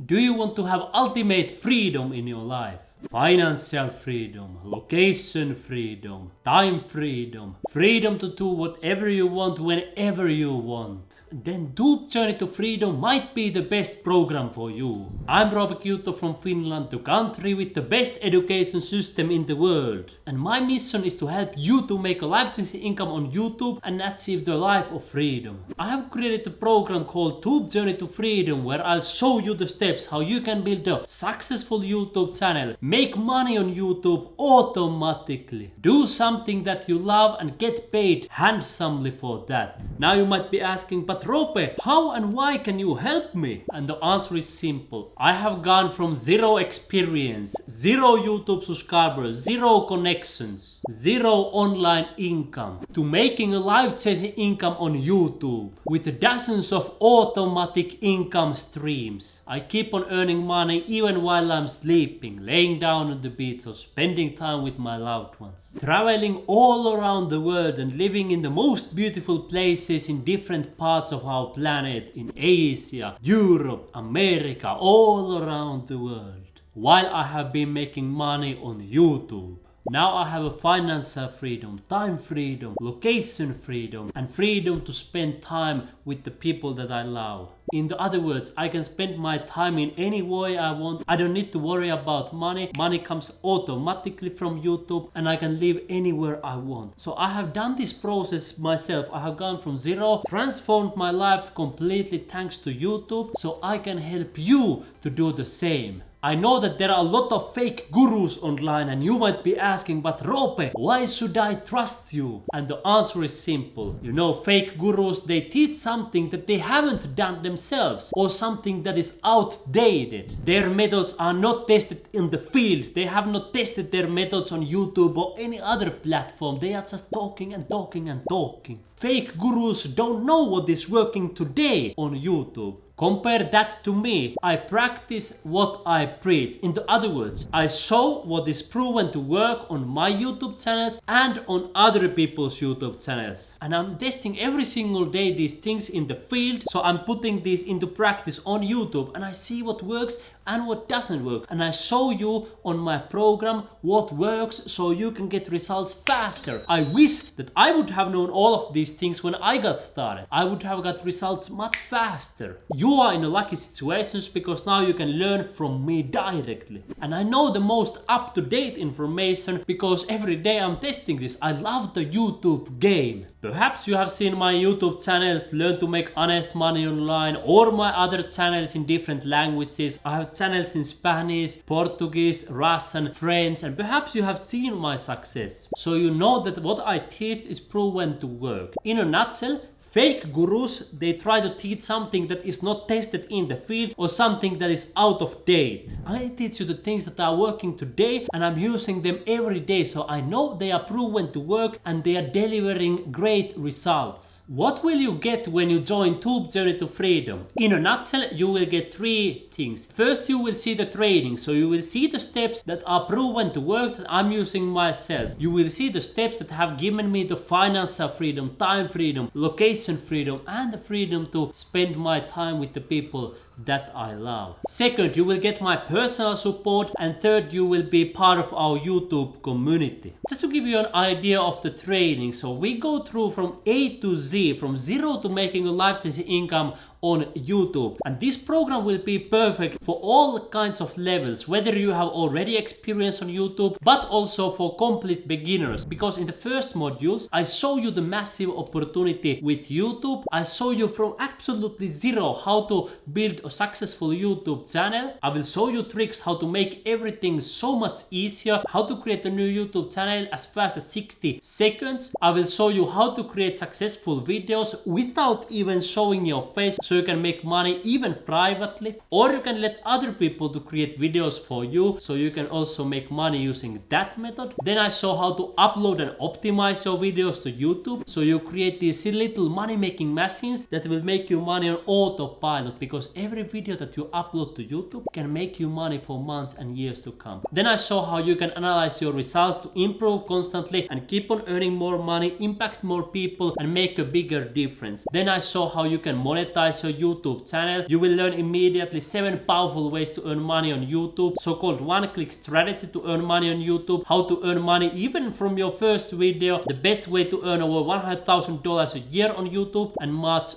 Do you want to have ultimate freedom in your life? Financial freedom, location freedom, time freedom, freedom to do whatever you want whenever you want. Then Tube Journey to Freedom might be the best program for you. I'm Robert Kyoto from Finland, the country with the best education system in the world. And my mission is to help you to make a life-changing income on YouTube and achieve the life of freedom. I have created a program called Tube Journey to Freedom where I'll show you the steps how you can build a successful YouTube channel, make money on YouTube automatically, do something that you love and get paid handsomely for that. Now you might be asking, but Rope, how and why can you help me? And the answer is simple. I have gone from zero experience, zero YouTube subscribers, zero connections, zero online income to making a life-changing income on YouTube with dozens of automatic income streams. I keep on earning money even while I'm sleeping, laying down on the beach or spending time with my loved ones, traveling all around the world and living in the most beautiful places in different parts of our planet, in Asia, Europe, America, all around the world, while I have been making money on YouTube. Now I have a financial freedom, time freedom, location freedom, and freedom to spend time with the people that I love. In other words, I can spend my time in any way I want. I don't need to worry about money. Money comes automatically from YouTube and I can live anywhere I want. So I have done this process myself. I have gone from zero, transformed my life completely thanks to YouTube, so I can help you to do the same. I know that there are a lot of fake gurus online and you might be asking, but Rope, why should I trust you? And the answer is simple. You know, fake gurus, they teach something that they haven't done themselves or something that is outdated. Their methods are not tested in the field. They have not tested their methods on YouTube or any other platform. They are just talking and talking and talking. Fake gurus don't know what is working today on YouTube. Compare that to me. I practice what I preach. In other words, I show what is proven to work on my YouTube channels and on other people's YouTube channels. And I'm testing every single day these things in the field, so I'm putting these into practice on YouTube and I see what works and what doesn't work. And I show you on my program what works so you can get results faster. I wish that I would have known all of these things when I got started. I would have got results much faster. You are in a lucky situation because now you can learn from me directly. And I know the most up-to-date information because every day I'm testing this. I love the YouTube game. Perhaps you have seen my YouTube channels Learn to Make Honest Money Online or my other channels in different languages. I have channels in Spanish, Portuguese, Russian, French, and perhaps you have seen my success. So you know that what I teach is proven to work. In a nutshell, fake gurus, they try to teach something that is not tested in the field or something that is out of date. I teach you the things that are working today and I'm using them every day, so I know they are proven to work and they are delivering great results. What will you get when you join Tube Journey to Freedom? In a nutshell, you will get three things. First, you will see the training, so you will see the steps that are proven to work that I'm using myself. You will see the steps that have given me the financial freedom, time freedom, location freedom, and the freedom to spend my time with the people that I love. Second, you will get my personal support, and third, you will be part of our YouTube community. Just to give you an idea of the training, so we go through from A to Z, from zero to making a life-changing income on YouTube. And this program will be perfect for all kinds of levels, whether you have already experience on YouTube, but also for complete beginners. Because in the first modules, I show you the massive opportunity with YouTube. I show you from absolutely zero how to build a successful YouTube channel. I will show you tricks how to make everything so much easier, how to create a new YouTube channel as fast as 60 seconds. I will show you how to create successful videos without even showing your face, so you can make money even privately, or you can let other people to create videos for you, so you can also make money using that method. Then I show how to upload and optimize your videos to YouTube, so you create these little money making machines that will make you money on autopilot, because every every video that you upload to YouTube can make you money for months and years to come. Then I show how you can analyze your results to improve constantly and keep on earning more money, impact more people and make a bigger difference. Then I show how you can monetize your YouTube channel. You will learn immediately 7 powerful ways to earn money on YouTube, so-called one-click strategy to earn money on YouTube, how to earn money even from your first video, the best way to earn over $100,000 a year on YouTube, and much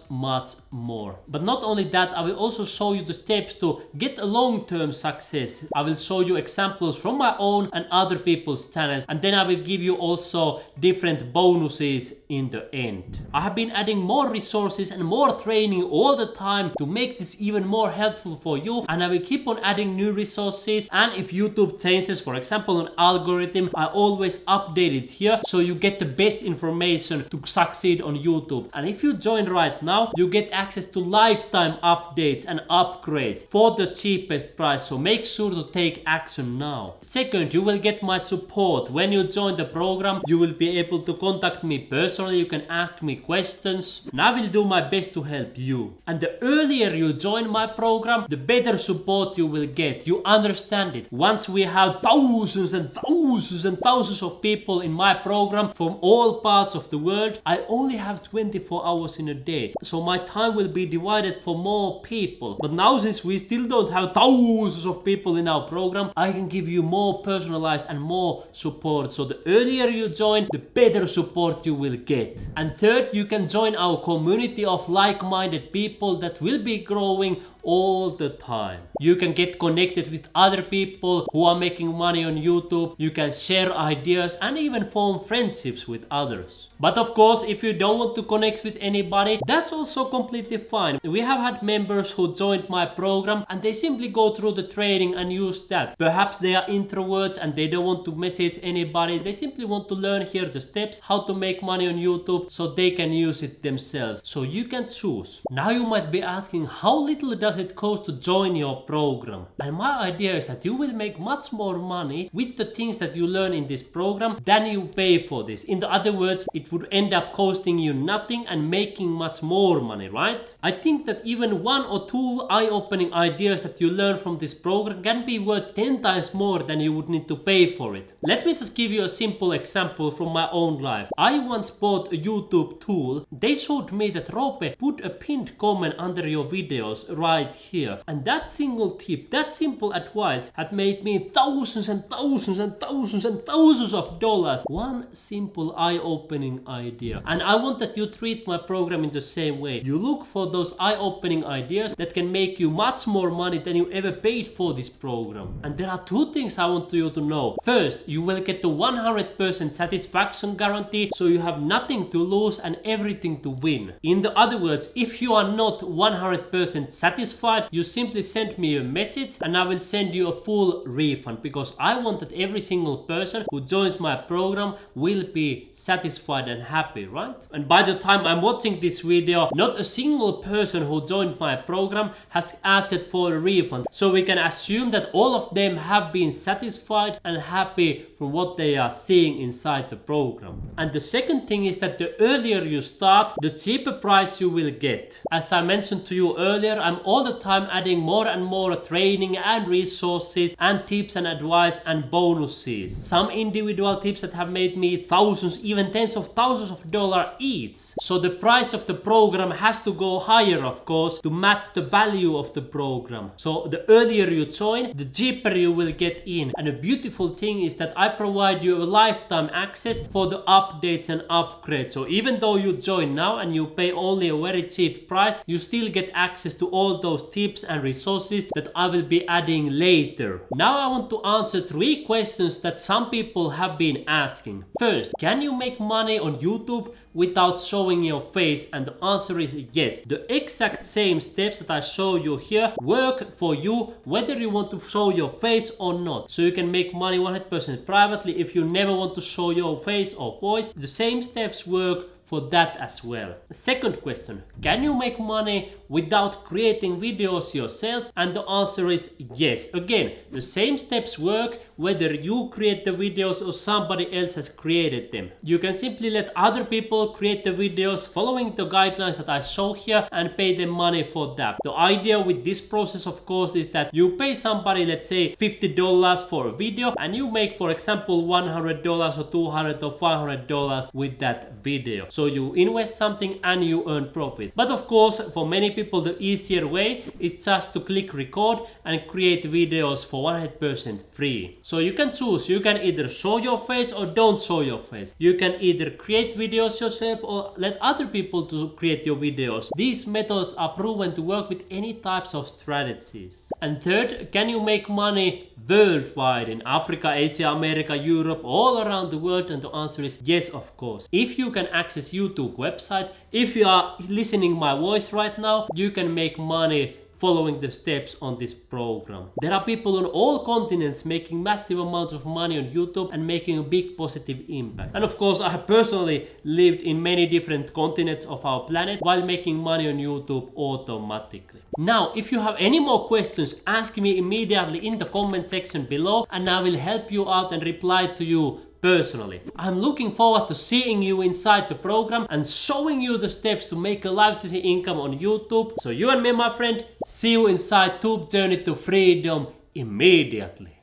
more. But not only that, I will also show you the steps to get a long-term success. I will show you examples from my own and other people's channels, and then I will give you also different bonuses in the end. I have been adding more resources and more training all the time to make this even more helpful for you, and I will keep on adding new resources. And if YouTube changes, for example, an algorithm, I always update it here so you get the best information to succeed on YouTube. And if you join right now, you get access to lifetime updates and upgrades for the cheapest price, so make sure to take action now. Second, you will get my support. When you join the program, you will be able to contact me personally. You can ask me questions and I will do my best to help you. And the earlier you join my program, the better support you will get. You understand it. Once we have thousands and thousands and thousands of people in my program from all parts of the world, I only have 24 hours in a day, so my time will be divided for more people. But now, since we still don't have thousands of people in our program, I can give you more personalized and more support. So the earlier you join, the better support you will get. And third, you can join our community of like-minded people that will be growing all the time. You can get connected with other people who are making money on YouTube. You can share ideas and even form friendships with others. But of course, if you don't want to connect with anybody, that's also completely fine. We have had members who joined my program and they simply go through the training and use that. Perhaps they are introverts and they don't want to message anybody. They simply want to learn here the steps how to make money on YouTube so they can use it themselves. So you can choose. Now you might be asking, how little does it cost to join your program? And my idea is that you will make much more money with the things that you learn in this program than you pay for this. In other words, it would end up costing you nothing and making much more money, right? I think that even 1 or 2 eye-opening ideas that you learn from this program can be worth 10 times more than you would need to pay for it. Let me just give you a simple example from my own life. I once bought a YouTube tool. They showed me that, Roope, put a pinned comment under your videos right here. And that single tip, that simple advice had made me thousands and thousands and thousands and thousands of dollars. One simple eye-opening idea. And I want that you treat my program in the same way. You look for those eye-opening ideas that can make you much more money than you ever paid for this program. And there are 2 things I want you to know. First, you will get the 100% satisfaction guarantee, so you have nothing to lose and everything to win. In other words, if you are not 100% satisfied, you simply send me a message and I will send you a full refund, because I want that every single person who joins my program will be satisfied and happy, right? And by the time I'm watching this video, not a single person who joined my program has asked for a refund. So we can assume that all of them have been satisfied and happy from what they are seeing inside the program. And the second thing is that the earlier you start, the cheaper price you will get. As I mentioned to you earlier, I'm all the time adding more and more training and resources and tips and advice and bonuses. Some individual tips that have made me thousands, even tens of thousands of dollars each. So the price of the program has to go higher, of course, to match the value of the program. So the earlier you join, the cheaper you will get in. And the beautiful thing is that I provide you a lifetime access for the updates and upgrades. So even though you join now and you pay only a very cheap price, you still get access to all those tips and resources that I will be adding later. Now I want to answer 3 questions that some people have been asking. First, can you make money on YouTube without showing your face? And the answer is yes. The exact same steps that I show you here work for you whether you want to show your face or not. So you can make money 100% privately if you never want to show your face or voice. The same steps work for that as well. The second question, can you make money without creating videos yourself? And the answer is yes. Again, the same steps work whether you create the videos or somebody else has created them. You can simply let other people create the videos following the guidelines that I show here and pay them money for that. The idea with this process, of course, is that you pay somebody, let's say $50 for a video, and you make, for example, $100 or $200 or $500 with that video. So you invest something and you earn profit. But of course, for many people, the easier way is just to click record and create videos for 100% free. So you can choose. You can either show your face or don't show your face. You can either create videos yourself or let other people to create your videos. These methods are proven to work with any types of strategies. And third, can you make money worldwide in Africa, Asia, America, Europe, all around the world? And the answer is yes, of course. If you can access YouTube website, if you are listening my voice right now, you can make money following the steps on this program. There are people on all continents making massive amounts of money on YouTube and making a big positive impact. And of course, I have personally lived in many different continents of our planet while making money on YouTube automatically. Now, if you have any more questions, ask me immediately in the comment section below and I will help you out and reply to you personally. I'm looking forward to seeing you inside the program and showing you the steps to make a life-changing income on YouTube. So you and me, my friend, see you inside Tube Journey to Freedom immediately.